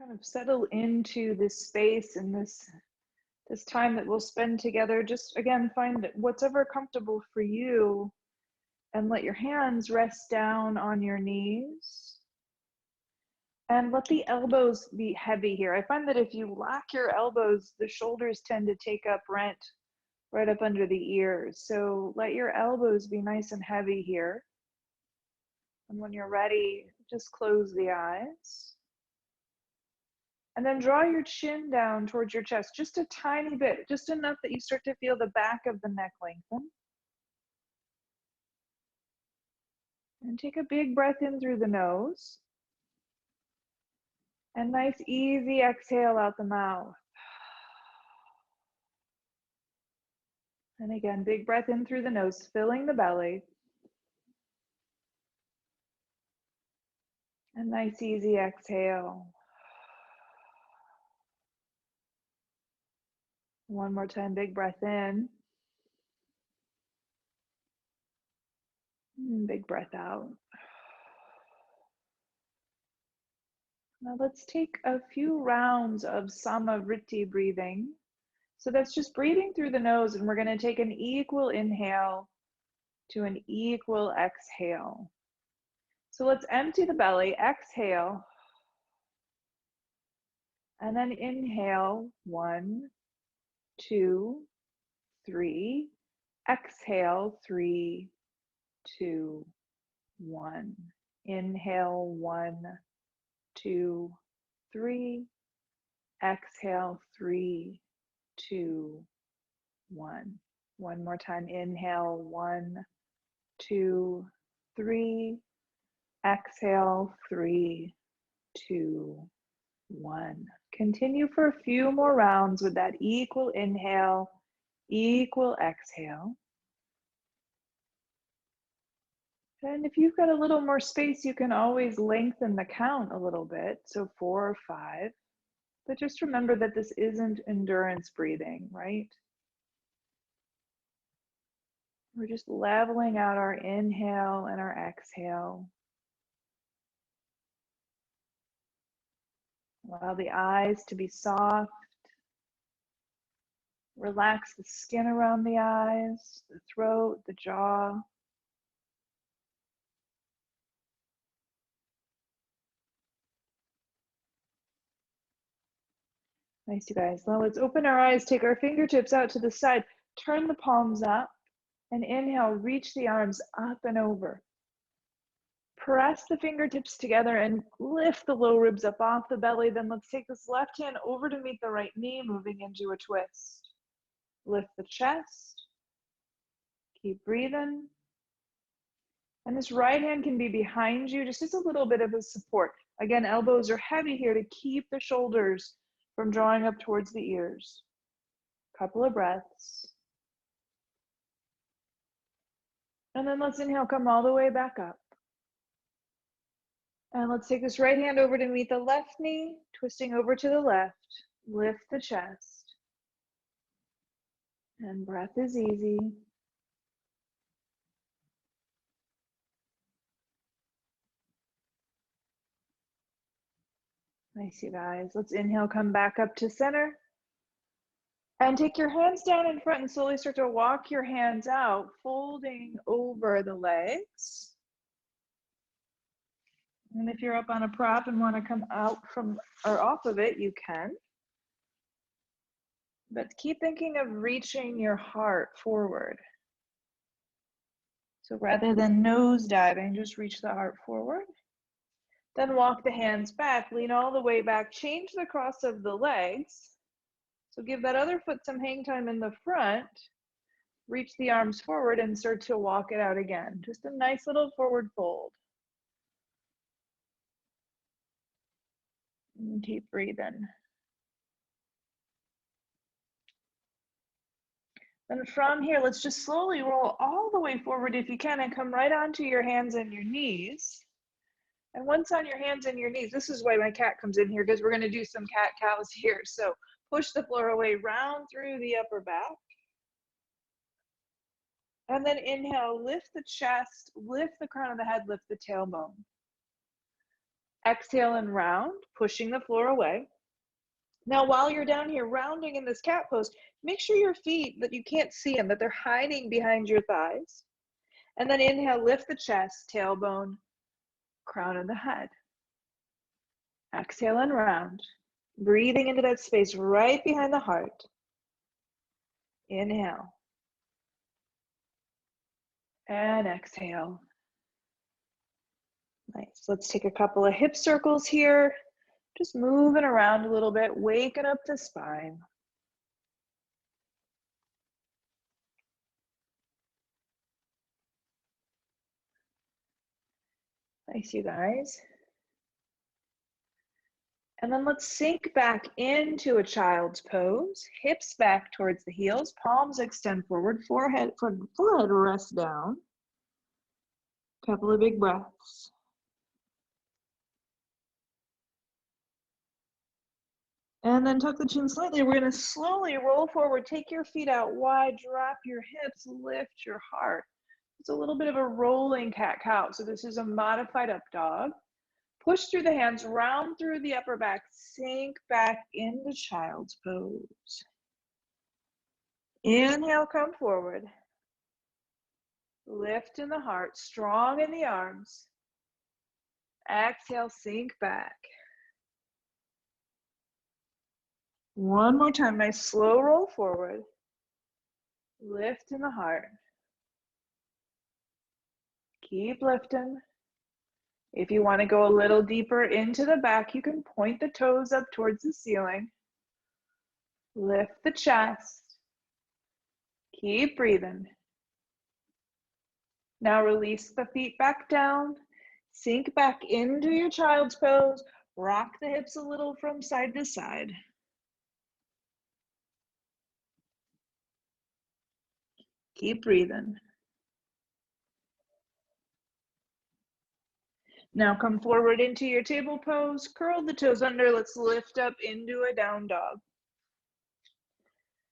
kind of settle into this space and this time that we'll spend together. Just again, find what's ever comfortable for you and let your hands rest down on your knees. And let the elbows be heavy here. I find that if you lock your elbows, the shoulders tend to take up rent right up under the ears. So let your elbows be nice and heavy here. And when you're ready, just close the eyes. And then draw your chin down towards your chest, just a tiny bit, just enough that you start to feel the back of the neck lengthen. And take a big breath in through the nose. And nice, easy exhale out the mouth. And again, big breath in through the nose, filling the belly. And nice, easy exhale. One more time, big breath in. And big breath out. Now let's take a few rounds of Samavriti breathing. So that's just breathing through the nose, and we're going to take an equal inhale to an equal exhale. So let's empty the belly, exhale, and then inhale, 1, 2, 3, exhale, 3, 2, 1. Inhale, 1, 2, 3, exhale, 3, 2, 1. One more time, inhale, 1, 2, 3, exhale, 3, 2, 1. Continue for a few more rounds with that equal inhale, equal exhale. And if you've got a little more space, you can always lengthen the count a little bit, so 4 or 5. But just remember that this isn't endurance breathing, right? We're just leveling out our inhale and our exhale. Allow the eyes to be soft. Relax the skin around the eyes, the throat, the jaw. Nice, you guys. Now let's open our eyes, take our fingertips out to the side, turn the palms up, and inhale, reach the arms up and over. Press the fingertips together and lift the low ribs up off the belly. Then let's take this left hand over to meet the right knee, moving into a twist. Lift the chest. Keep breathing. And this right hand can be behind you, just as a little bit of a support. Again, elbows are heavy here to keep the shoulders from drawing up towards the ears. Couple of breaths. And then let's inhale, come all the way back up. And let's take this right hand over to meet the left knee, twisting over to the left. Lift the chest. And breath is easy. Nice, you guys. Let's inhale, come back up to center. And take your hands down in front and slowly start to walk your hands out, folding over the legs. And if you're up on a prop and want to come out from or off of it, you can. But keep thinking of reaching your heart forward. So rather than nose diving, just reach the heart forward. Then walk the hands back, lean all the way back, change the cross of the legs. So give that other foot some hang time in the front, reach the arms forward and start to walk it out again. Just a nice little forward fold. And keep breathing. And from here, let's just slowly roll all the way forward if you can and come right onto your hands and your knees. And once on your hands and your knees, this is why my cat comes in here, because we're going to do some cat cows here. So push the floor away, round through the upper back. And then inhale, lift the chest, lift the crown of the head, lift the tailbone. Exhale and round, pushing the floor away. Now, while you're down here rounding in this cat pose, make sure your feet, that you can't see them, that they're hiding behind your thighs. And then inhale, lift the chest, tailbone, crown of the head. Exhale and round, breathing into that space right behind the heart. Inhale. And exhale. Nice. Let's take a couple of hip circles here. Just moving around a little bit, waking up the spine. Nice, you guys. And then let's sink back into a child's pose. Hips back towards the heels, palms extend forward, forehead rests down. Couple of big breaths. And then tuck the chin slightly. We're going to slowly roll forward. Take your feet out wide, drop your hips, lift your heart. It's a little bit of a rolling cat-cow. So this is a modified up dog. Push through the hands, round through the upper back, sink back into child's pose. Inhale, come forward. Lift in the heart, strong in the arms. Exhale, sink back. One more time, nice slow roll forward. Lift in the heart. Keep lifting. If you want to go a little deeper into the back, you can point the toes up towards the ceiling. Lift the chest. Keep breathing. Now release the feet back down. Sink back into your child's pose. Rock the hips a little from side to side. Keep breathing. Now come forward into your table pose. Curl the toes under. Let's lift up into a down dog.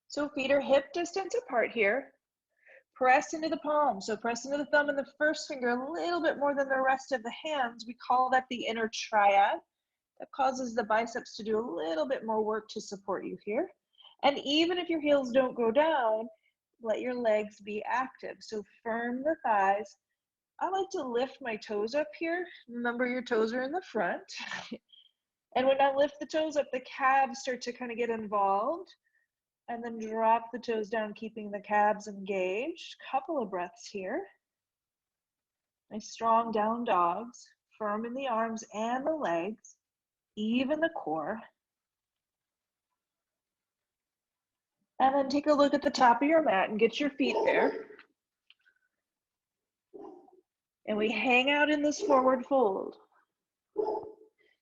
So feet are hip distance apart here. Press into the palm. So press into the thumb and the first finger a little bit more than the rest of the hands. We call that the inner triad. That causes the biceps to do a little bit more work to support you here. And even if your heels don't go down, let your legs be active. So firm the thighs. I like to lift my toes up here. Remember, your toes are in the front. And when I lift the toes up, the calves start to kind of get involved. And then drop the toes down, keeping the calves engaged. Couple of breaths here. Nice strong down dogs. Firm in the arms and the legs. Even the core. And then take a look at the top of your mat and get your feet there. And we hang out in this forward fold.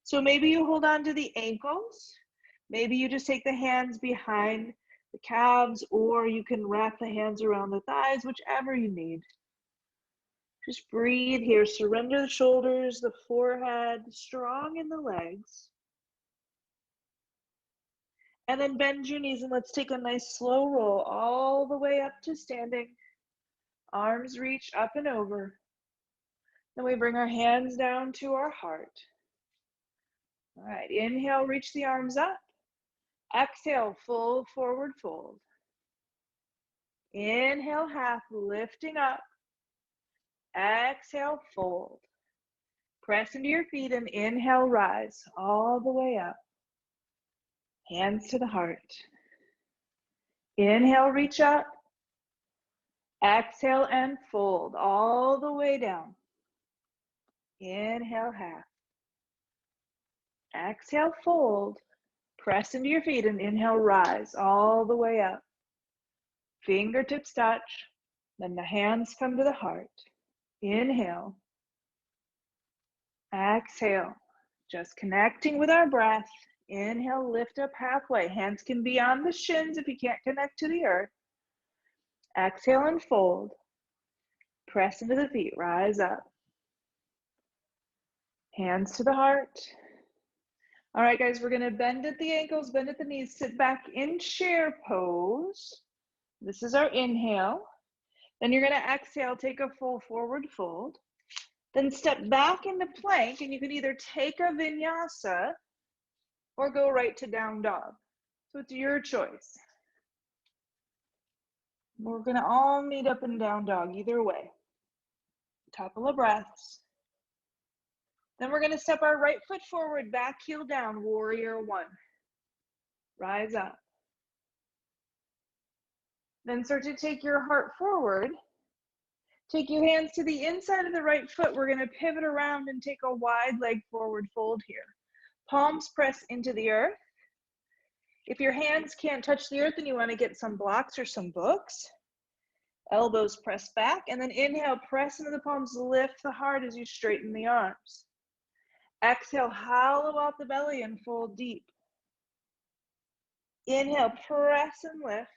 So maybe you hold on to the ankles. Maybe you just take the hands behind the calves, or you can wrap the hands around the thighs, whichever you need. Just breathe here. Surrender the shoulders, the forehead, strong in the legs. And then bend your knees and let's take a nice slow roll all the way up to standing. Arms reach up and over. Then we bring our hands down to our heart. All right, inhale, reach the arms up. Exhale, full forward fold. Inhale, half, lifting up. Exhale, fold. Press into your feet and inhale, rise all the way up. Hands to the heart. Inhale, reach up. Exhale and fold all the way down. Inhale, half. Exhale, fold. Press into your feet and inhale, rise all the way up. Fingertips touch. Then the hands come to the heart. Inhale. Exhale. Just connecting with our breath. Inhale, lift up halfway. Hands can be on the shins if you can't connect to the earth. Exhale and fold. Press into the feet, rise up. Hands to the heart. All right, guys, we're gonna bend at the ankles, bend at the knees, sit back in chair pose. This is our inhale. Then you're gonna exhale, take a full forward fold. Then step back into plank, and you can either take a vinyasa or go right to down dog. So it's your choice. We're gonna all meet up in down dog either way. Couple of breaths. Then we're gonna step our right foot forward, back heel down, warrior one. Rise up. Then start to take your heart forward. Take your hands to the inside of the right foot. We're gonna pivot around and take a wide leg forward fold here. Palms press into the earth. If your hands can't touch the earth and you wanna get some blocks or some books, elbows press back, and then inhale, press into the palms, lift the heart as you straighten the arms. Exhale, hollow out the belly and fold deep. Inhale, press and lift.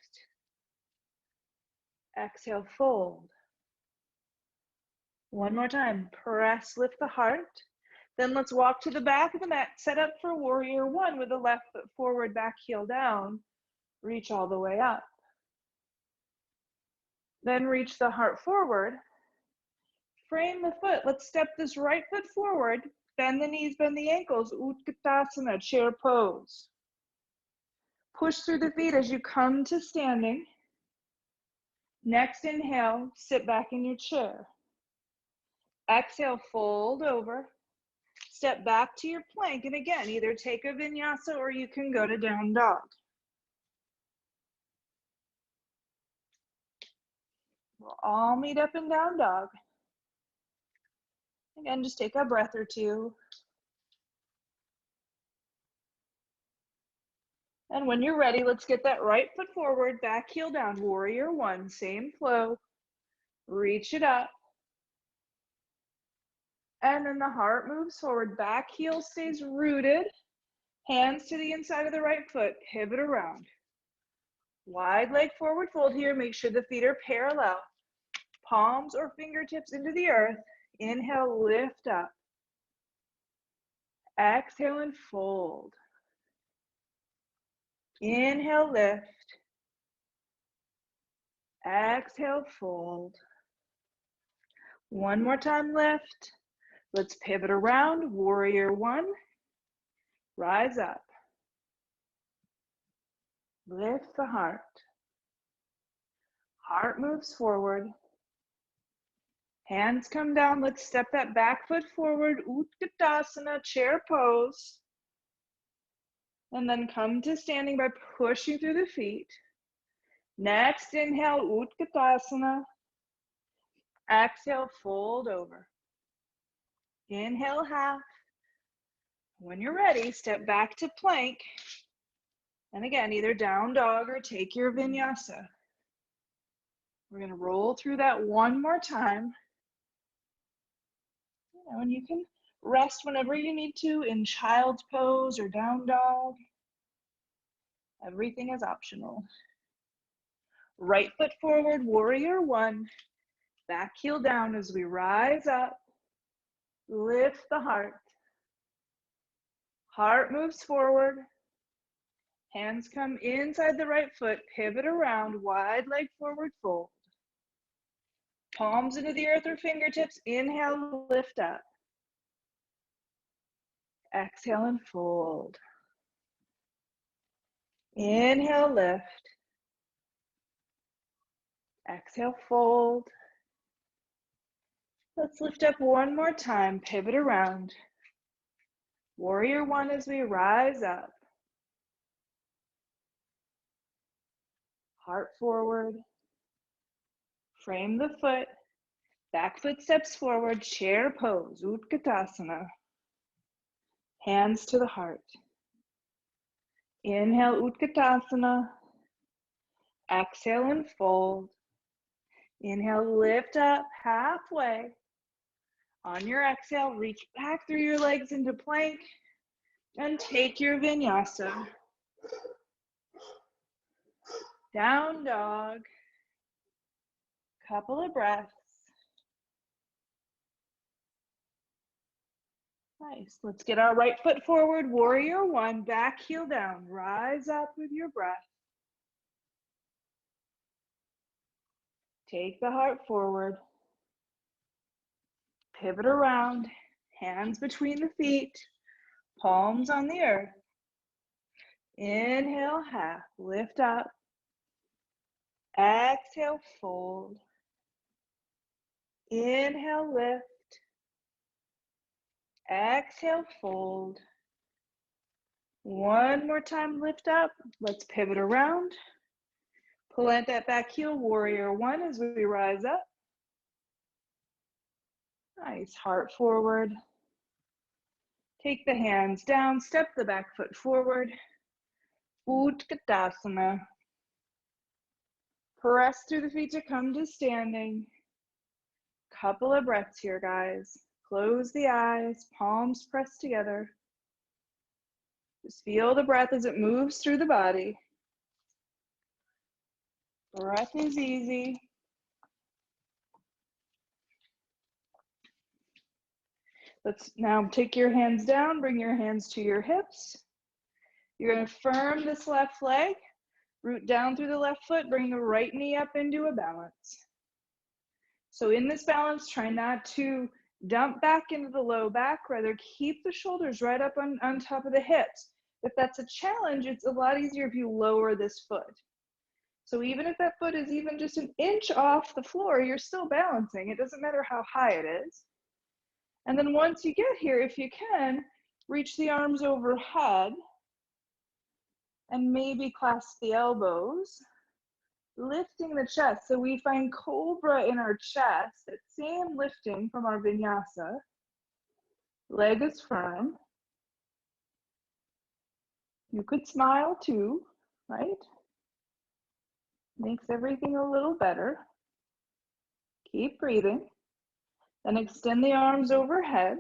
Exhale, fold. One more time, press, lift the heart. Then let's walk to the back of the mat, set up for warrior one with the left foot forward, back heel down. Reach all the way up. Then reach the heart forward. Frame the foot. Let's step this right foot forward. Bend the knees, bend the ankles. Utkatasana, chair pose. Push through the feet as you come to standing. Next inhale, sit back in your chair. Exhale, fold over. Step back to your plank, and again, either take a vinyasa or you can go to down dog. We'll all meet up in down dog. Again, just take a breath or two. And when you're ready, let's get that right foot forward, back heel down, warrior one, same flow. Reach it up. And then the heart moves forward, back heel stays rooted. Hands to the inside of the right foot, pivot around. Wide leg forward fold here, make sure the feet are parallel. Palms or fingertips into the earth. Inhale, lift up. Exhale and fold. Inhale, lift. Exhale, fold. One more time, lift. Let's pivot around, warrior one. Rise up. Lift the heart. Heart moves forward. Hands come down. Let's step that back foot forward, Utkatasana, chair pose. And then come to standing by pushing through the feet. Next, inhale, Utkatasana. Exhale, fold over. Inhale, half. When you're ready, step back to plank. And again, either down dog or take your vinyasa. We're gonna roll through that one more time. And you can rest whenever you need to in child's pose or down dog. Everything is optional. Right foot forward, warrior one. Back heel down as we rise up. Lift the heart. Heart moves forward. Hands come inside the right foot, pivot around, wide leg forward fold. Palms into the earth or fingertips, inhale, lift up. Exhale and fold. Inhale, lift. Exhale, fold. Let's lift up one more time, pivot around. Warrior one as we rise up. Heart forward. Frame the foot. Back foot steps forward, chair pose, Utkatasana. Hands to the heart. Inhale, Utkatasana. Exhale and fold. Inhale, lift up halfway. On your exhale, reach back through your legs into plank and take your vinyasa. Down dog. Couple of breaths. Nice. Let's get our right foot forward, warrior one, back heel down. Rise up with your breath. Take the heart forward. pivot around, hands between the feet, palms on the earth. Inhale, half, lift up. Exhale, fold. Inhale, lift. Exhale, fold. One more time, lift up. Let's pivot around. Plant that back heel, warrior one, as we rise up. Nice, heart forward. Take the hands down, step the back foot forward. Utkatasana. Press through the feet to come to standing. Couple of breaths here, guys. Close the eyes, palms pressed together. Just feel the breath as it moves through the body. Breath is easy. Let's now take your hands down, bring your hands to your hips. You're going to firm this left leg, root down through the left foot, bring the right knee up into a balance. So in this balance, try not to dump back into the low back, rather keep the shoulders right up on top of the hips. If that's a challenge, it's a lot easier if you lower this foot. So even if that foot is even just an inch off the floor, you're still balancing. It doesn't matter how high it is. And then once you get here, if you can, reach the arms overhead and maybe clasp the elbows, lifting the chest. So we find cobra in our chest, that same lifting from our vinyasa. Leg is firm. You could smile too, right? Makes everything a little better. Keep breathing. Then extend the arms overhead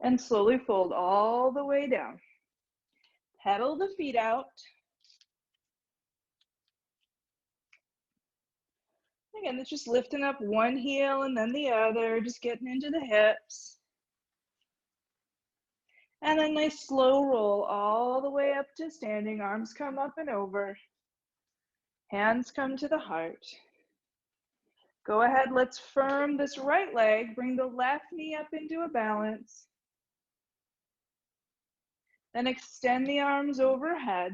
and slowly fold all the way down. Pedal the feet out. Again, it's just lifting up one heel and then the other, just getting into the hips. And then nice slow roll all the way up to standing. Arms come up and over. Hands come to the heart. Go ahead, let's firm this right leg. Bring the left knee up into a balance. Then extend the arms overhead,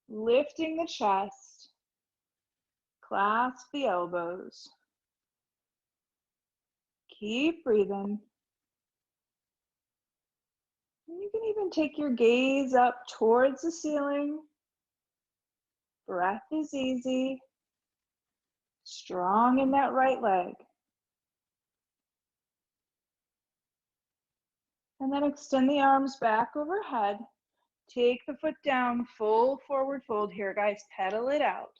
lifting the chest. Clasp the elbows. Keep breathing. You can even take your gaze up towards the ceiling. Breath is easy. Strong in that right leg. And then extend the arms back overhead. Take the foot down, full forward fold here, guys. Pedal it out.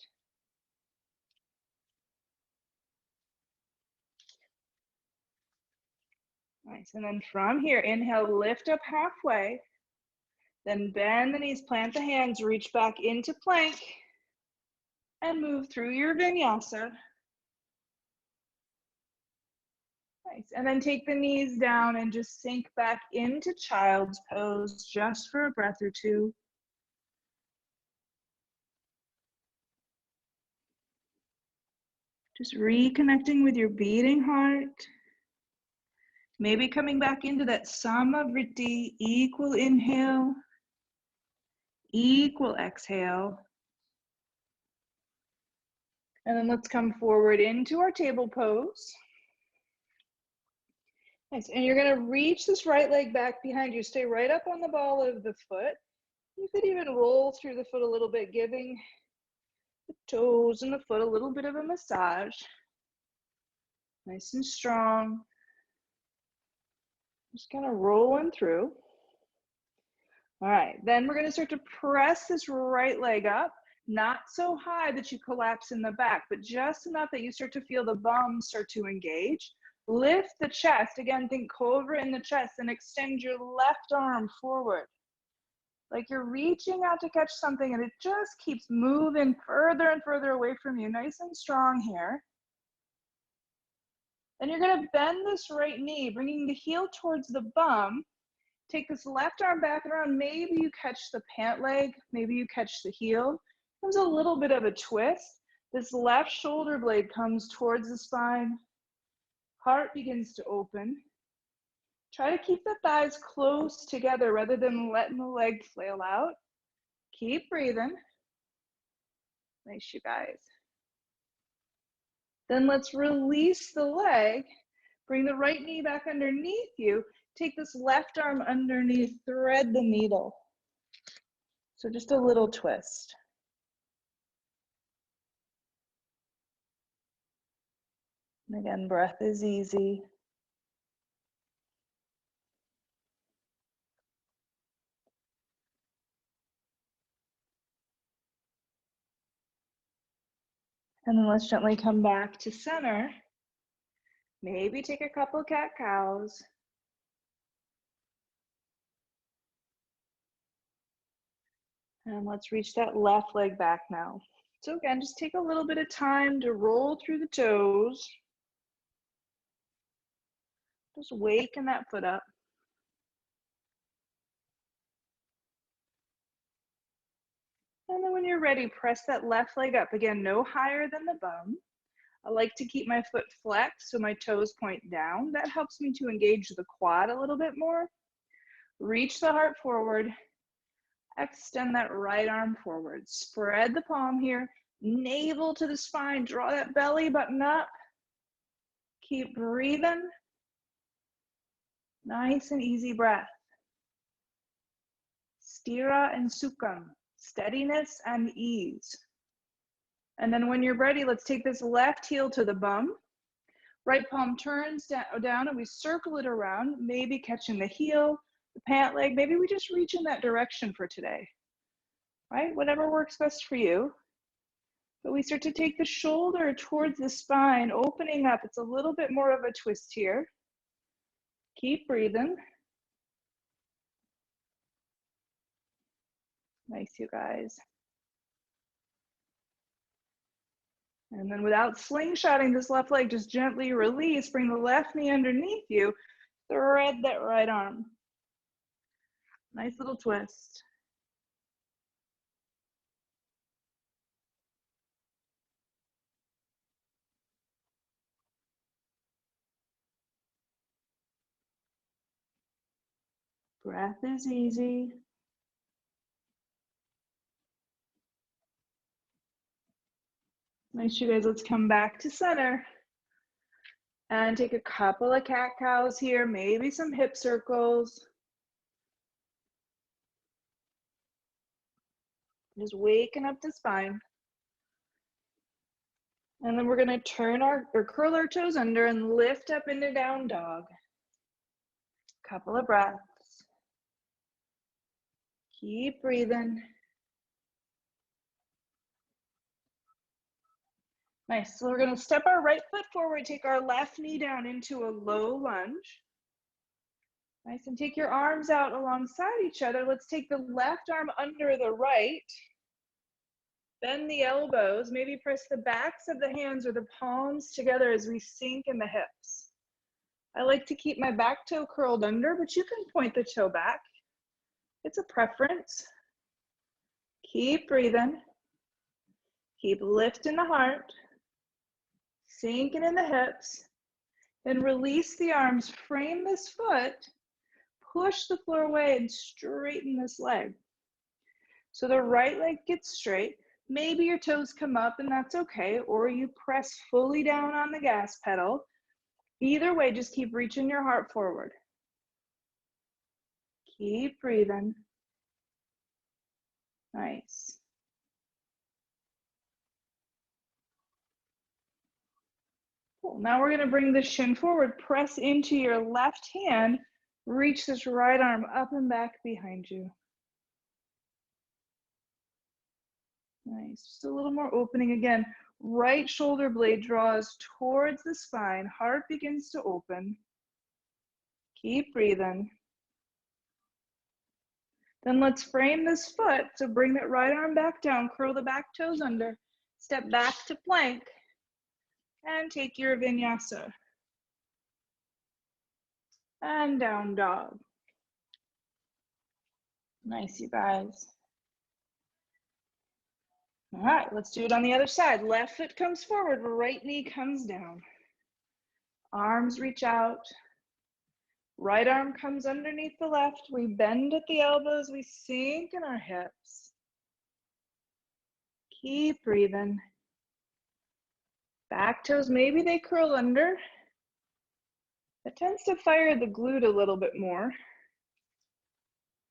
Nice, and then from here, inhale, lift up halfway. Then bend the knees, plant the hands, reach back into plank. And move through your vinyasa. Nice, and then take the knees down and just sink back into child's pose just for a breath or two. Just reconnecting with your beating heart. Maybe coming back into that Samavriti, equal inhale, equal exhale. And then let's come forward into our table pose. Nice, and you're gonna reach this right leg back behind you. Stay right up on the ball of the foot. You could even roll through the foot a little bit, giving the toes and the foot a little bit of a massage. Nice and strong. Just kind of rolling through. All right, then we're gonna start to press this right leg up, not so high that you collapse in the back, but just enough that you start to feel the bum start to engage. Lift the chest, again, think cobra in the chest, and extend your left arm forward. Like you're reaching out to catch something and it just keeps moving further and further away from you. Nice and strong here. Then you're gonna bend this right knee, bringing the heel towards the bum. Take this left arm back and around. Maybe you catch the pant leg, maybe you catch the heel. Comes a little bit of a twist. This left shoulder blade comes towards the spine. Heart begins to open. Try to keep the thighs close together rather than letting the leg flail out. Keep breathing. Nice, you guys. Then let's release the leg. Bring the right knee back underneath you. Take this left arm underneath, thread the needle. So just a little twist. And again, breath is easy. And then let's gently come back to center. Maybe take a couple cat-cows. And let's reach that left leg back now. So again, just take a little bit of time to roll through the toes. Just waken that foot up. And then when you're ready, press that left leg up. Again, no higher than the bum. I like to keep my foot flexed so my toes point down. That helps me to engage the quad a little bit more. Reach the heart forward. Extend that right arm forward. Spread the palm here. Navel to the spine. Draw that belly button up. Keep breathing. Nice and easy breath. Stira and sukham. Steadiness and ease. And then when you're ready, let's take this left heel to the bum. Right palm turns down and we circle it around, maybe catching the heel, the pant leg. Maybe we just reach in that direction for today, right? Whatever works best for you. But we start to take the shoulder towards the spine, opening up. It's a little bit more of a twist here. Keep breathing. Nice, you guys. And then without slingshotting this left leg, just gently release. Bring the left knee underneath you. Thread that right arm. Nice little twist. Breath is easy. Nice, you guys. Let's come back to center. And take a couple of cat-cows here, maybe some hip circles. Just waking up the spine. And then we're gonna turn or curl our toes under and lift up into down dog. Couple of breaths. Keep breathing. Nice, so we're gonna step our right foot forward, take our left knee down into a low lunge. Nice, and take your arms out alongside each other. Let's take the left arm under the right. Bend the elbows, maybe press the backs of the hands or the palms together as we sink in the hips. I like to keep my back toe curled under, but you can point the toe back. It's a preference. Keep breathing. Keep lifting the heart. Sinking in the hips. Then release the arms, frame this foot, push the floor away and straighten this leg. So the right leg gets straight. Maybe your toes come up and that's okay, or you press fully down on the gas pedal. Either way, just keep reaching your heart forward. Keep breathing. Nice. Cool. Now we're going to bring the shin forward, press into your left hand, reach this right arm up and back behind you. Nice, just a little more opening again. Right shoulder blade draws towards the spine, heart begins to open. Keep breathing. Then let's frame this foot. So bring that right arm back down, curl the back toes under, step back to plank, and take your vinyasa. And down dog. Nice, you guys. All right, let's do it on the other side. Left foot comes forward, right knee comes down. Arms reach out. Right arm comes underneath the left. We bend at the elbows. We sink in our hips. Keep breathing. Back toes, maybe they curl under. It tends to fire the glute a little bit more.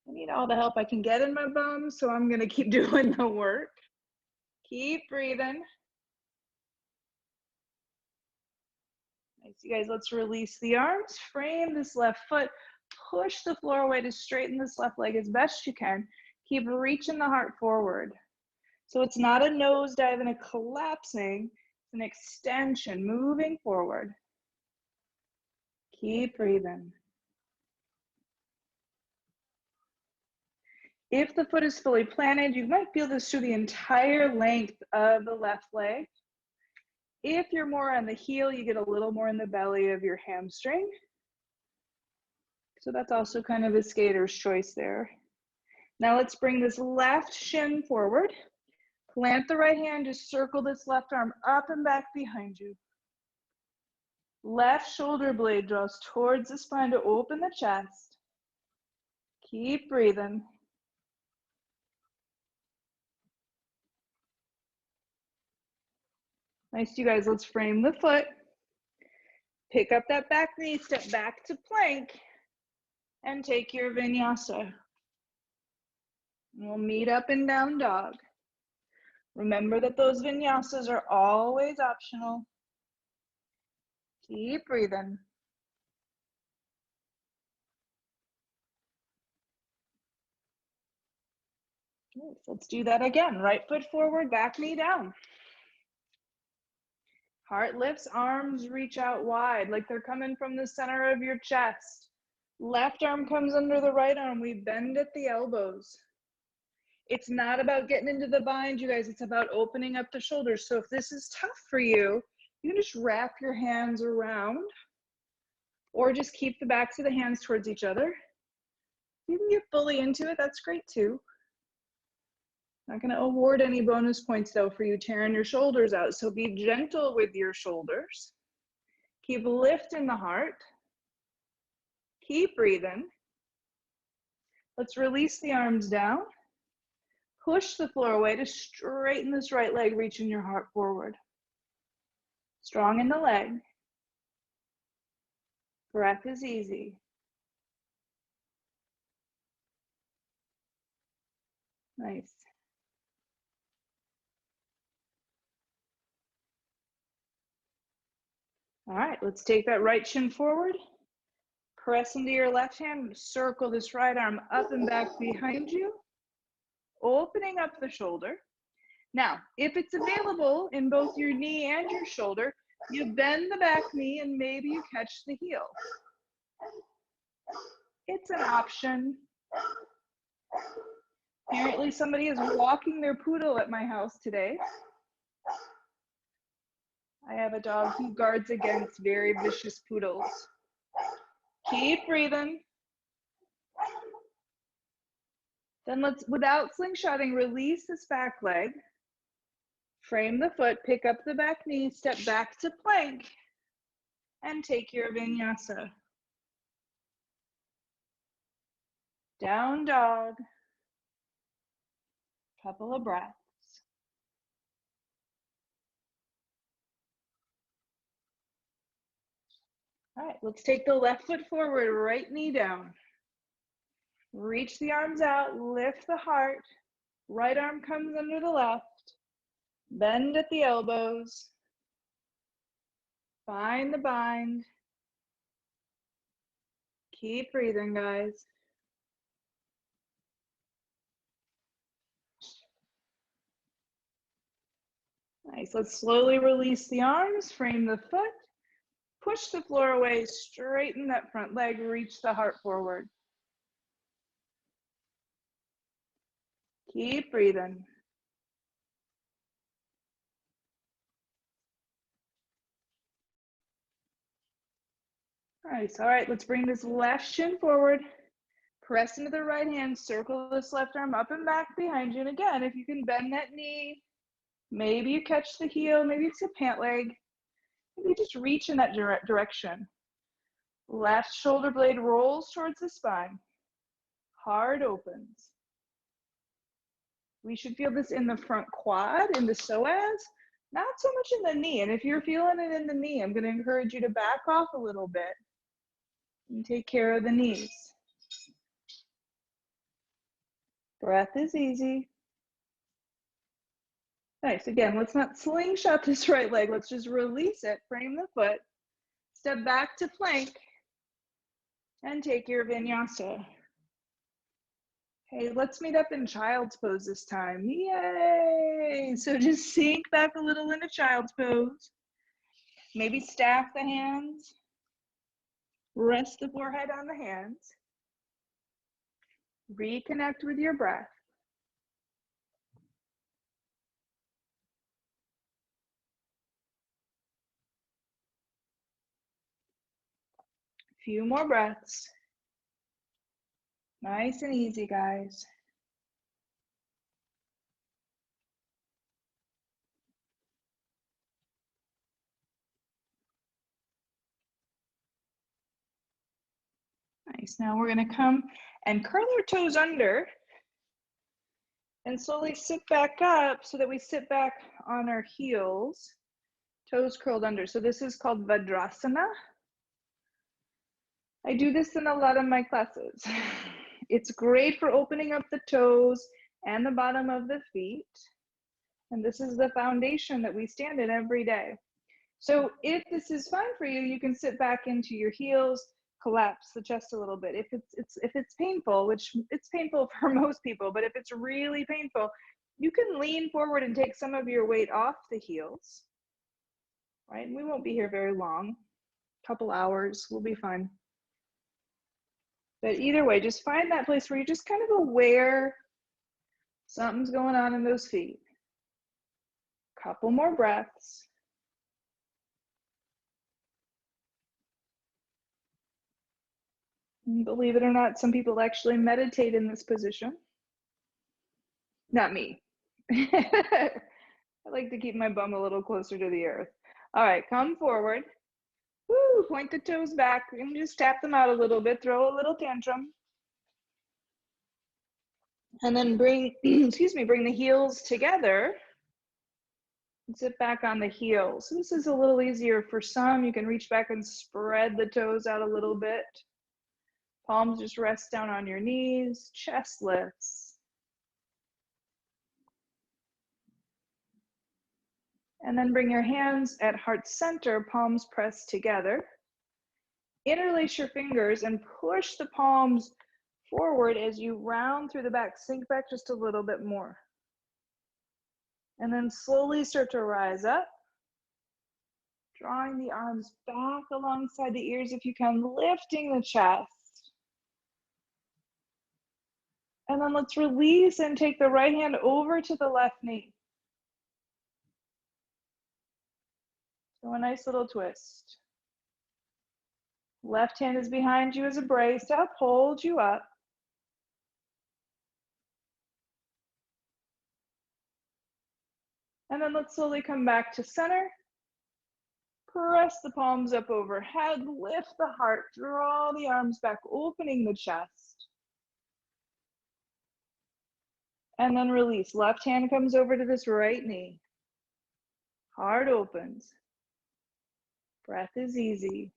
I need all the help I can get in my bum, so I'm going to keep doing the work. Keep breathing. Nice, you guys, let's release the arms. Frame this left foot. Push the floor away to straighten this left leg as best you can. Keep reaching the heart forward. So it's not a nosedive and a collapsing, it's an extension, moving forward. Keep breathing. If the foot is fully planted, you might feel this through the entire length of the left leg. If you're more on the heel, you get a little more in the belly of your hamstring. So that's also kind of a skater's choice there. Now let's bring this left shin forward. Plant the right hand, just circle this left arm up and back behind you. Left shoulder blade draws towards the spine to open the chest. Keep breathing. Nice, you guys, let's frame the foot. Pick up that back knee, step back to plank, and take your vinyasa. We'll meet up in down dog. Remember that those vinyasas are always optional. Keep breathing. Let's do that again. Right foot forward, back knee down. Heart lifts, arms reach out wide like they're coming from the center of your chest. Left arm comes under the right arm. We bend at the elbows. It's not about getting into the bind, you guys. It's about opening up the shoulders. So if this is tough for you, you can just wrap your hands around or just keep the backs of the hands towards each other. You can get fully into it. That's great too. Not going to award any bonus points though for you tearing your shoulders out. So be gentle with your shoulders. Keep lifting the heart. Keep breathing. Let's release the arms down. Push the floor away to straighten this right leg, reaching your heart forward. Strong in the leg. Breath is easy. Nice. All right, let's take that right shin forward. Press into your left hand, circle this right arm up and back behind you, opening up the shoulder. Now, if it's available in both your knee and your shoulder, you bend the back knee and maybe you catch the heel. It's an option. Apparently somebody is walking their poodle at my house today. I have a dog who guards against very vicious poodles. Keep breathing. Then let's, without slingshotting, release this back leg. Frame the foot, pick up the back knee, step back to plank, and take your vinyasa. Down dog. Couple of breaths. All right, let's take the left foot forward, right knee down. Reach the arms out, lift the heart. Right arm comes under the left. Bend at the elbows. Find the bind. Keep breathing, guys. Nice, let's slowly release the arms, frame the foot. Push the floor away, straighten that front leg, reach the heart forward. Keep breathing. Nice, all right, let's bring this left shin forward. Press into the right hand, circle this left arm up and back behind you. And again, if you can bend that knee, maybe you catch the heel, maybe it's a pant leg. Maybe just reach in that direction. Left shoulder blade rolls towards the spine. Heart opens. We should feel this in the front quad, in the psoas, not so much in the knee. And if you're feeling it in the knee, I'm going to encourage you to back off a little bit and take care of the knees. Breath is easy. Nice. Again, let's not slingshot this right leg. Let's just release it, frame the foot, step back to plank, and take your vinyasa. Okay, let's meet up in child's pose this time. Yay! So just sink back a little into child's pose. Maybe stack the hands. Rest the forehead on the hands. Reconnect with your breath. Few more breaths. Nice and easy, guys. Nice. Now we're going to come and curl our toes under and slowly sit back up so that we sit back on our heels, toes curled under. So this is called Vadrasana. I do this in a lot of my classes. It's great for opening up the toes and the bottom of the feet. And this is the foundation that we stand in every day. So if this is fine for you, you can sit back into your heels, collapse the chest a little bit. If it's painful, which it's painful for most people, but if it's really painful, you can lean forward and take some of your weight off the heels, right? We won't be here very long, a couple hours, we'll be fine. But either way, just find that place where you're just kind of aware something's going on in those feet. Couple more breaths. And believe it or not, some people actually meditate in this position. Not me. I like to keep my bum a little closer to the earth. All right, come forward. Woo, point the toes back and just tap them out a little bit, throw a little tantrum. And then bring, bring the heels together and sit back on the heels. So this is a little easier for some. You can reach back and spread the toes out a little bit. Palms just rest down on your knees, chest lifts. And then bring your hands at heart center, palms pressed together. Interlace your fingers and push the palms forward as you round through the back. Sink back just a little bit more. And then slowly start to rise up. Drawing the arms back alongside the ears if you can, lifting the chest. And then let's release and take the right hand over to the left knee. So a nice little twist. Left hand is behind you as a brace to uphold you up. And then let's slowly come back to center. Press the palms up overhead, lift the heart, draw the arms back, opening the chest. And then release. Left hand comes over to this right knee. Heart opens. Breath is easy.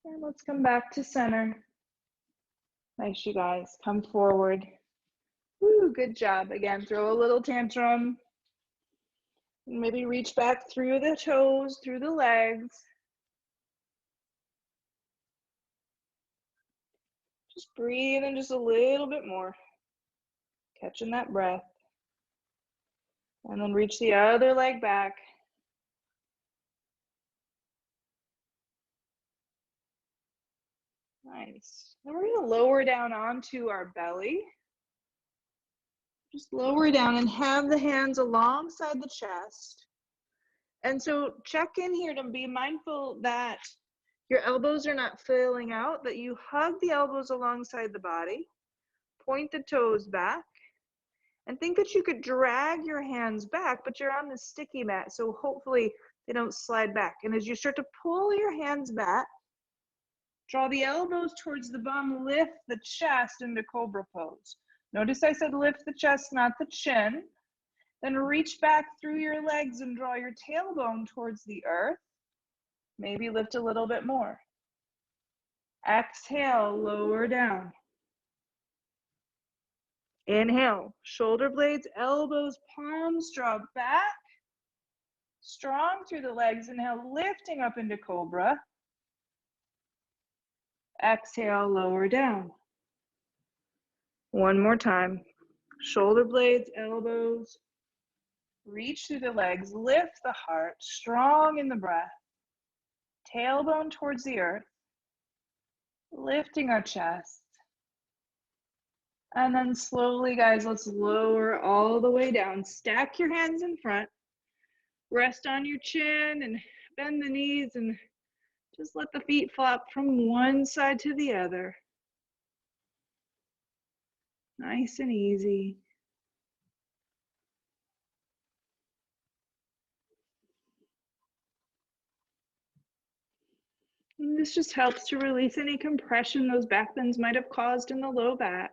And let's come back to center. Nice, you guys. Come forward. Woo, good job. Again, throw a little tantrum. Maybe reach back through the toes, through the legs. Just breathe in just a little bit more. Catching that breath. And then reach the other leg back. Nice. Then we're going to lower down onto our belly. Just lower down and have the hands alongside the chest. And so check in here to be mindful that your elbows are not filling out, that you hug the elbows alongside the body. Point the toes back. And think that you could drag your hands back, but you're on the sticky mat, so hopefully they don't slide back. And as you start to pull your hands back, draw the elbows towards the bum, lift the chest into Cobra Pose. Notice I said lift the chest, not the chin. Then reach back through your legs and draw your tailbone towards the earth. Maybe lift a little bit more. Exhale, lower down. Inhale, shoulder blades, elbows, palms draw back. Strong through the legs. Inhale, lifting up into Cobra. Exhale, lower down. One more time. Shoulder blades, elbows. Reach through the legs, lift the heart, strong in the breath. Tailbone towards the earth. Lifting our chest. And then slowly, guys, let's lower all the way down. Stack your hands in front. Rest on your chin and bend the knees and just let the feet flop from one side to the other. Nice and easy. And this just helps to release any compression those back bends might have caused in the low back.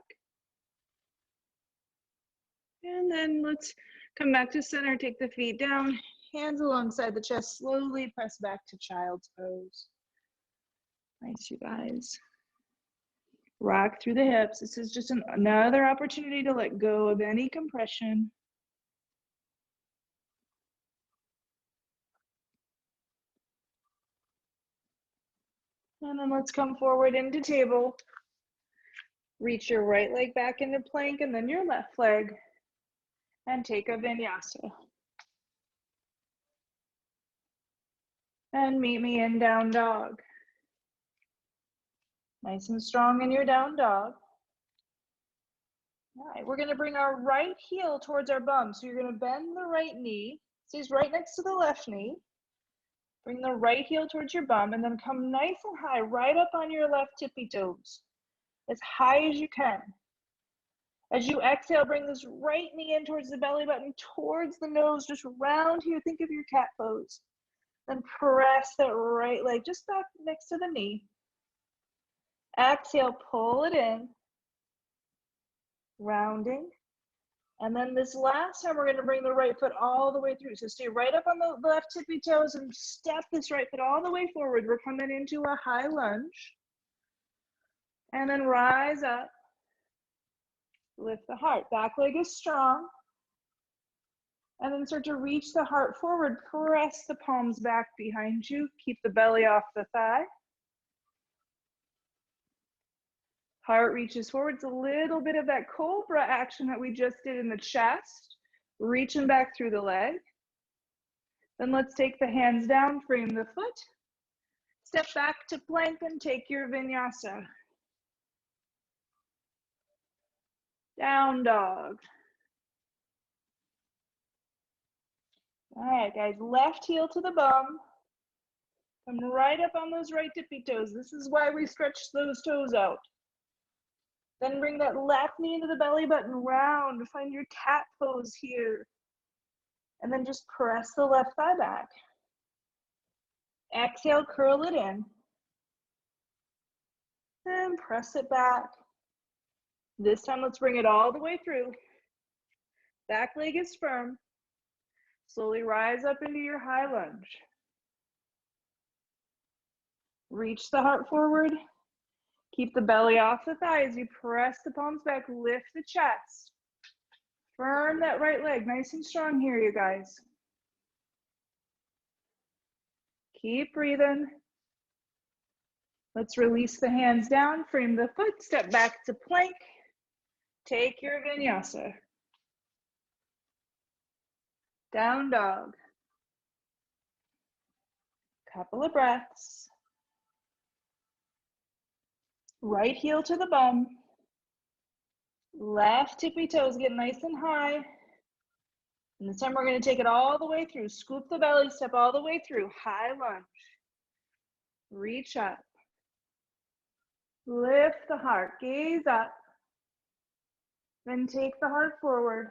And then let's come back to center, take the feet down, hands alongside the chest, slowly press back to child's pose. Nice, you guys. Rock through the hips. This is just another opportunity to let go of any compression. And then let's come forward into table. Reach your right leg back into plank and then your left leg. And take a vinyasa. And meet me in down dog. Nice and strong in your down dog. All right, we're gonna bring our right heel towards our bum. So you're gonna bend the right knee, stays right next to the left knee. Bring the right heel towards your bum and then come nice and high, right up on your left tippy toes. As high as you can. As you exhale, bring this right knee in towards the belly button, towards the nose, just round here. Think of your cat pose. Then press that right leg just back next to the knee. Exhale, pull it in. Rounding. And then this last time, we're going to bring the right foot all the way through. So stay right up on the left tippy toes and step this right foot all the way forward. We're coming into a high lunge. And then rise up. Lift the heart. Back leg is strong. And then start to reach the heart forward. Press the palms back behind you. Keep the belly off the thigh. Heart reaches forward. It's a little bit of that cobra action that we just did in the chest. Reaching back through the leg. Then let's take the hands down, frame the foot. Step back to plank and take your vinyasa. Down dog. All right, guys, left heel to the bum. Come right up on those right tippy toes. This is why we stretch those toes out. Then bring that left knee into the belly button, round. Find your cat pose here. And then just press the left thigh back. Exhale, curl it in. And press it back. This time, let's bring it all the way through. Back leg is firm. Slowly rise up into your high lunge. Reach the heart forward. Keep the belly off the thigh as you press the palms back. Lift the chest. Firm that right leg. Nice and strong here, you guys. Keep breathing. Let's release the hands down. Frame the foot. Step back to plank. Take your vinyasa. Down dog. Couple of breaths. Right heel to the bum. Left tippy toes get nice and high. And this time we're going to take it all the way through. Scoop the belly, step all the way through. High lunge. Reach up. Lift the heart. Gaze up. Then take the heart forward.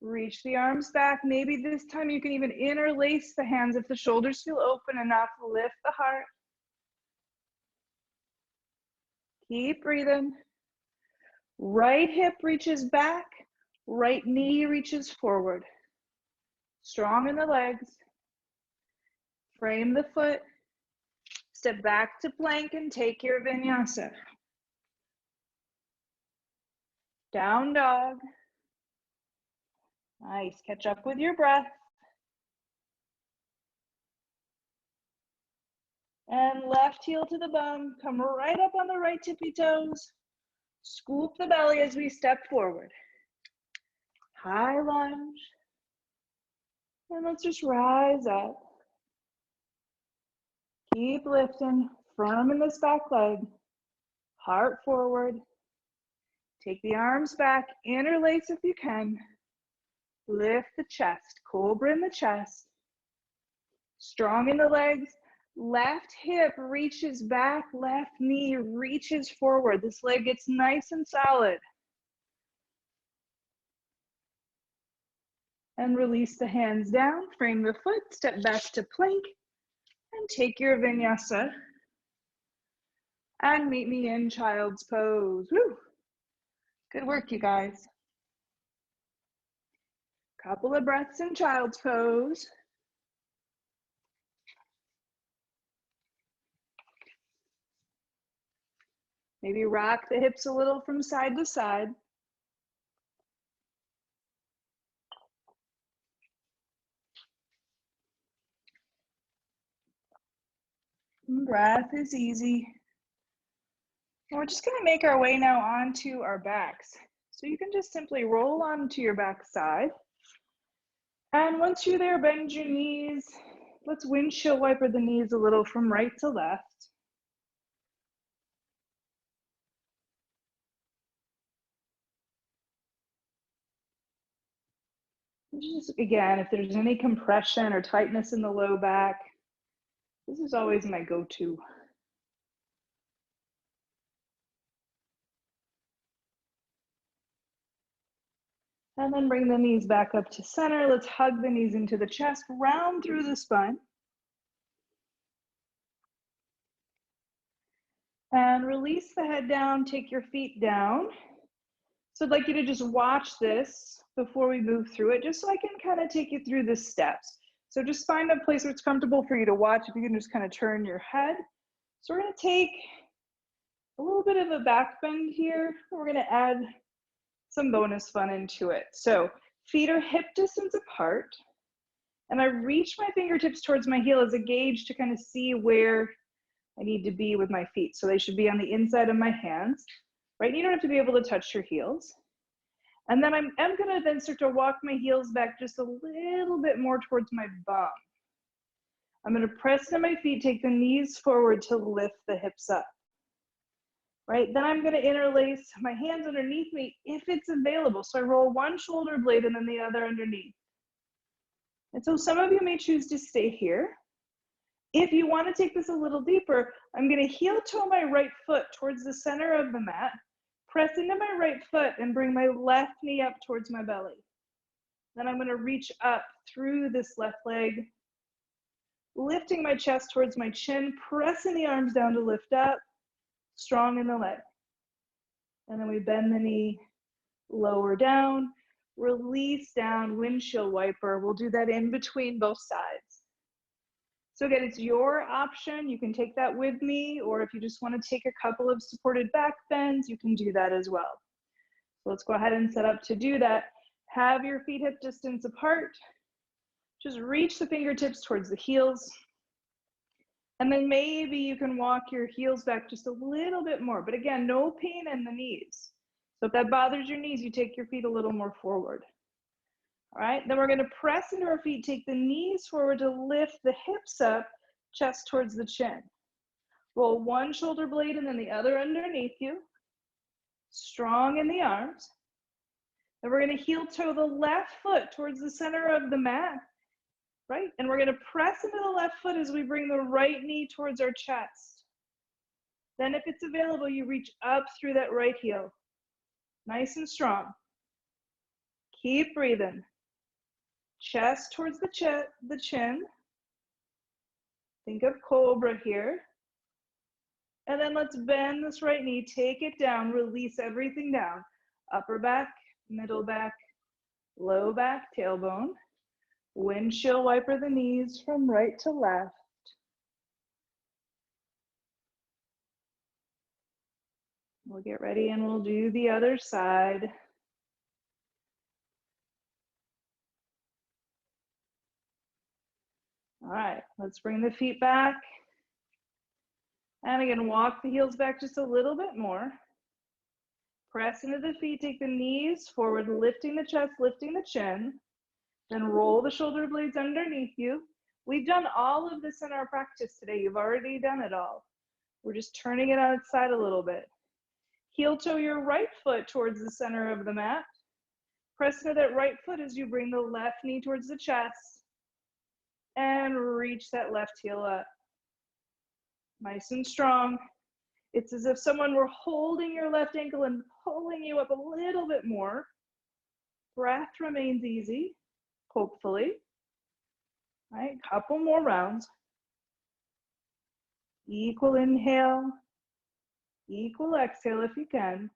Reach the arms back. Maybe this time you can even interlace the hands if the shoulders feel open enough. Lift the heart. Keep breathing. Right hip reaches back. Right knee reaches forward. Strong in the legs. Frame the foot. Step back to plank and take your vinyasa. Down dog. Nice. Catch up with your breath. And left heel to the bum. Come right up on the right tippy toes. Scoop the belly as we step forward. High lunge. And let's just rise up. Keep lifting. Firm in this back leg. Heart forward. Take the arms back. Interlace if you can. Lift the chest. Cobra in the chest. Strong in the legs. Left hip reaches back. Left knee reaches forward. This leg gets nice and solid. And release the hands down. Frame the foot. Step back to plank. And take your vinyasa. And meet me in child's pose. Woo. Good work, you guys. Couple of breaths in child's pose. Maybe rock the hips a little from side to side. Breath is easy. We're just going to make our way now onto our backs. So you can just simply roll onto your back side. And once you're there, bend your knees. Let's windshield wiper the knees a little from right to left. Just, again, if there's any compression or tightness in the low back, this is always my go-to. And then bring the knees back up to center. Let's hug the knees into the chest, round through the spine. And release the head down, take your feet down. So I'd like you to just watch this before we move through it, just so I can kind of take you through the steps. So just find a place where it's comfortable for you to watch. If you can just kind of turn your head. So we're going to take a little bit of a back bend here. We're going to add some bonus fun into it. So feet are hip distance apart. And I reach my fingertips towards my heel as a gauge to kind of see where I need to be with my feet. So they should be on the inside of my hands, right? You don't have to be able to touch your heels. And then I'm gonna then start to walk my heels back just a little bit more towards my bum. I'm gonna press into my feet, take the knees forward to lift the hips up, right? Then I'm gonna interlace my hands underneath me if it's available. So I roll one shoulder blade and then the other underneath. And so some of you may choose to stay here. If you want to take this a little deeper, I'm going to heel toe my right foot towards the center of the mat, press into my right foot and bring my left knee up towards my belly. Then I'm going to reach up through this left leg, lifting my chest towards my chin, pressing the arms down to lift up, strong in the leg. And then we bend the knee, lower down, release down, windshield wiper. We'll do that in between both sides. So again, it's your option. You can take that with me, or if you just want to take a couple of supported back bends, you can do that as well. So let's go ahead and set up to do that. Have your feet hip distance apart. Just reach the fingertips towards the heels. And then maybe you can walk your heels back just a little bit more. But again, no pain in the knees. So if that bothers your knees, you take your feet a little more forward. All right, then we're going to press into our feet, take the knees forward to lift the hips up, chest towards the chin. Roll one shoulder blade and then the other underneath you. Strong in the arms. Then we're going to heel toe the left foot towards the center of the mat, right? And we're going to press into the left foot as we bring the right knee towards our chest. Then if it's available, you reach up through that right heel. Nice and strong. Keep breathing. Chest towards the chin. Think of Cobra here. And then let's bend this right knee, take it down, release everything down. Upper back, middle back, low back, tailbone. Windshield wiper the knees from right to left. We'll get ready and we'll do the other side. All right, let's bring the feet back. And again, walk the heels back just a little bit more. Press into the feet, take the knees forward, lifting the chest, lifting the chin. Then roll the shoulder blades underneath you. We've done all of this in our practice today. You've already done it all. We're just turning it on its side a little bit. Heel toe your right foot towards the center of the mat. Press into that right foot as you bring the left knee towards the chest. And reach that left heel up. Nice and strong. It's as if someone were holding your left ankle and pulling you up a little bit more. Breath remains easy, hopefully. All right, couple more rounds. Equal inhale, equal exhale if you can.